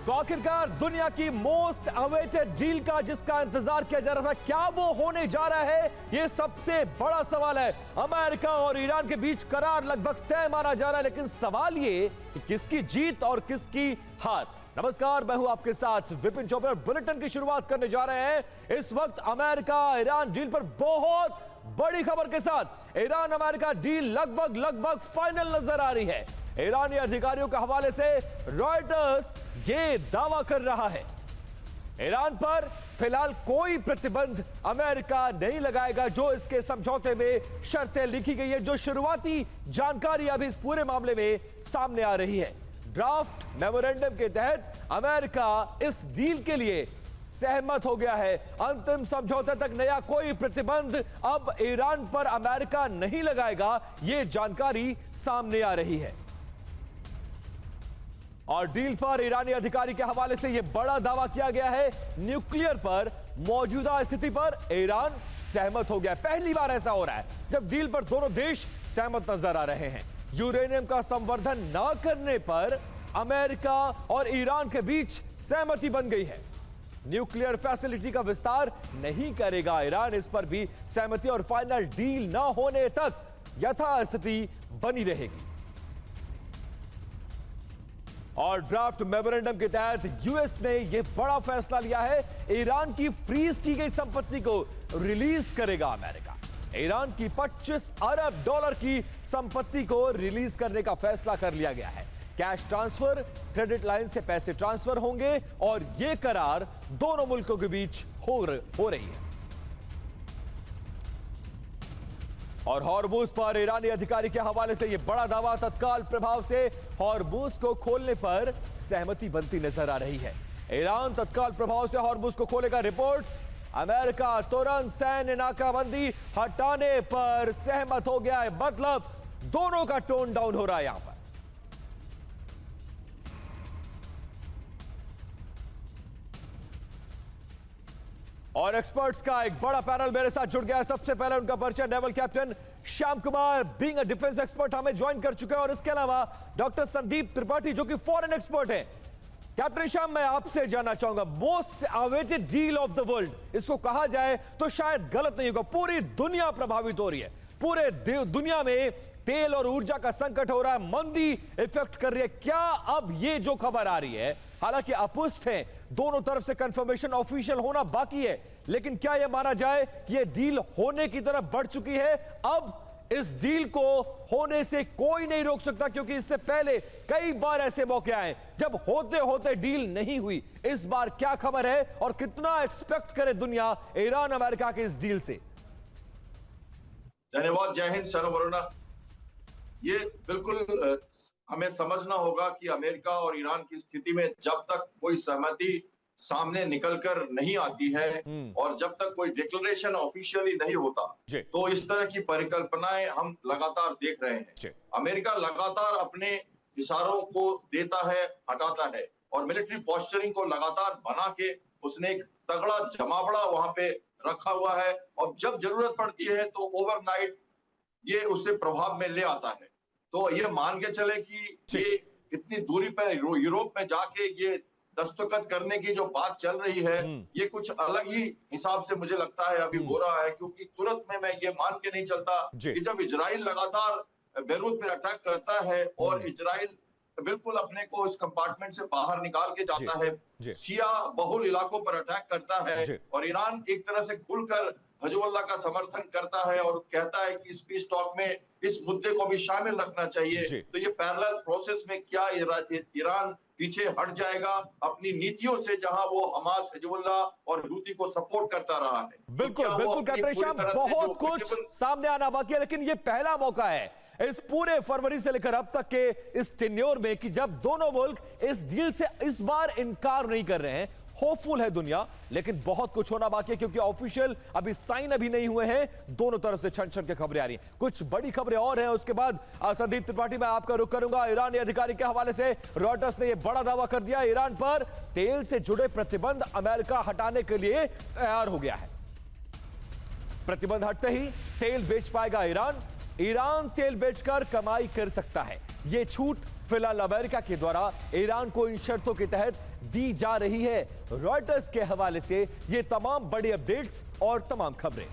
तो आखिरकार दुनिया की मोस्ट अवेटेड डील का जिसका इंतजार किया जा रहा था, क्या वो होने जा रहा है? ये सबसे बड़ा सवाल है। अमेरिका और ईरान के बीच करार लगभग तय माना जा रहा है, लेकिन सवाल ये कि किसकी जीत और किसकी हार। नमस्कार, मैं हूं आपके साथ विपिन चौबे और बुलेटिन की शुरुआत करने जा रहे हैं इस वक्त अमेरिका ईरान डील पर बहुत बड़ी खबर के साथ। ईरान अमेरिका डील लगभग फाइनल नजर आ रही है। ईरानी अधिकारियों के हवाले से रॉयटर्स ये दावा कर रहा है, ईरान पर फिलहाल कोई प्रतिबंध अमेरिका नहीं लगाएगा जो इसके समझौते में शर्तें लिखी गई है। जो शुरुआती जानकारी अभी इस पूरे मामले में सामने आ रही है, ड्राफ्ट मेमोरेंडम के तहत अमेरिका इस डील के लिए सहमत हो गया है। अंतिम समझौते तक नया कोई प्रतिबंध अब ईरान पर अमेरिका नहीं लगाएगा, यह जानकारी सामने आ रही है। और डील पर ईरानी अधिकारी के हवाले से यह बड़ा दावा किया गया है, न्यूक्लियर पर मौजूदा स्थिति पर ईरान सहमत हो गया। पहली बार ऐसा हो रहा है जब डील पर दोनों देश सहमत नजर आ रहे हैं। यूरेनियम का संवर्धन न करने पर अमेरिका और ईरान के बीच सहमति बन गई है। न्यूक्लियर फैसिलिटी का विस्तार नहीं करेगा ईरान, इस पर भी सहमति, और फाइनल डील न होने तक यथास्थिति बनी रहेगी। और ड्राफ्ट मेमोरेंडम के तहत यूएस ने यह बड़ा फैसला लिया है, ईरान की फ्रीज की गई संपत्ति को रिलीज करेगा अमेरिका। ईरान की 25 अरब डॉलर की संपत्ति को रिलीज करने का फैसला कर लिया गया है। कैश ट्रांसफर, क्रेडिट लाइन से पैसे ट्रांसफर होंगे और यह करार दोनों मुल्कों के बीच हो रही है। और हॉर्मुज पर ईरानी अधिकारी के हवाले से यह बड़ा दावा, तत्काल प्रभाव से हॉर्मुज को खोलने पर सहमति बनती नजर आ रही है। ईरान तत्काल प्रभाव से हॉर्मुज को खोलेगा। रिपोर्ट्स, अमेरिका तुरंत सैन्य नाकाबंदी हटाने पर सहमत हो गया है, मतलब दोनों का टोन डाउन हो रहा है यहां पर। और एक्सपर्ट्स का एक बड़ा पैनल मेरे साथ जुड़ गया है। सबसे पहले उनका परिचय, naval captain Shyam Kumar, being a defence expert, हमें ज्वाइन कर चुके हैं। और इसके अलावा डॉक्टर संदीप त्रिपाठी जो कि फॉरेन एक्सपर्ट हैं। कैप्टन श्याम, मैं आपसे जानना चाहूंगा, most awaited deal of the world इसको कहा जाए तो शायद गलत नहीं होगा। पूरी दुनिया प्रभावित हो रही है, पूरे दुनिया में तेल और ऊर्जा का संकट हो रहा है, मंदी इफेक्ट कर रही है। क्या अब ये जो खबर आ रही है, हालांकि अपुष्ट है, दोनों तरफ से कंफर्मेशन ऑफिशियल होना बाकी है, लेकिन क्या यह माना जाए कि यह डील होने की तरफ बढ़ चुकी है? अब इस डील को होने से कोई नहीं रोक सकता, क्योंकि इससे पहले कई बार ऐसे मौके आए जब होते होते डील नहीं हुई। इस बार क्या खबर है और कितना एक्सपेक्ट करे दुनिया ईरान अमेरिका के इस डील से? धन्यवाद, जय हिंद, सर्ववरुणा। ये बिल्कुल हमें समझना होगा कि अमेरिका और ईरान की स्थिति में जब तक कोई सहमति सामने निकलकर नहीं आती है और जब तक कोई डिक्लेरेशन ऑफिशियली नहीं होता, तो इस तरह की परिकल्पनाएं हम लगातार देख रहे हैं। अमेरिका लगातार अपने इशारों को देता है, हटाता है, और मिलिट्री पोस्चरिंग को लगातार बना के उसने एक तगड़ा जमावड़ा वहां पे रखा हुआ है, और जब जरूरत पड़ती है तो ओवरनाइट ये उसे प्रभाव में ले आता है। तो ये मान के चले कि ये इतनी दूरी पर यूरोप में जाके ये दस्तखत करने की जो बात चल रही है, ये कुछ अलग ही हिसाब से मुझे लगता है अभी हो रहा है, क्योंकि तुरंत में मैं ये मान के नहीं चलता कि जब इजराइल लगातार बेरूत पर अटैक करता है और इजराइल बिल्कुल अपने को इस कंपार्टमेंट से बाहर निकाल के जाता है, शिया बहुल इलाकों पर अटैक करता है, और ईरान एक तरह से खुलकर हिजबुल्लाह का समर्थन करता है और कहता है कि इस पीस टॉक में इस मुद्दे को भी शामिल रखना चाहिए। तो ये पैरेलल प्रोसेस में क्या ईरान पीछे हट जाएगा अपनी नीतियों से, जहां वो हमास, हिजबुल्लाह और हूती को सपोर्ट करता रहा है? बिल्कुल बिल्कुल कैप्टन श्याम, बहुत कुछ सामने आना बाकी है, लेकिन ये पहला मौका है इस पूरे फरवरी से लेकर अब तक के इस टेन्योर में कि जब दोनों मुल्क इस डील से इस बार इनकार नहीं कर रहे हैं। होपफुल है दुनिया, लेकिन बहुत कुछ होना बाकी है, क्योंकि ऑफिशियल अभी साइन अभी नहीं हुए हैं। दोनों तरफ से छन छन के खबरें आ रही हैं, कुछ बड़ी खबरें और हैं। उसके बाद संदीप त्रिपाठी, मैं आपका रुख करूंगा। ईरानी अधिकारी के हवाले से रॉयटर्स ने यह बड़ा दावा कर दिया, ईरान पर तेल से जुड़े प्रतिबंध अमेरिका हटाने के लिए तैयार हो गया है। प्रतिबंध हटते ही तेल बेच पाएगा ईरान। ईरान तेल बेचकर कमाई कर सकता है। यह छूट फिलहाल अमेरिका के द्वारा ईरान को इन शर्तों के तहत दी जा रही है। रॉयटर्स के हवाले से ये तमाम बड़ी अपडेट्स और तमाम खबरें।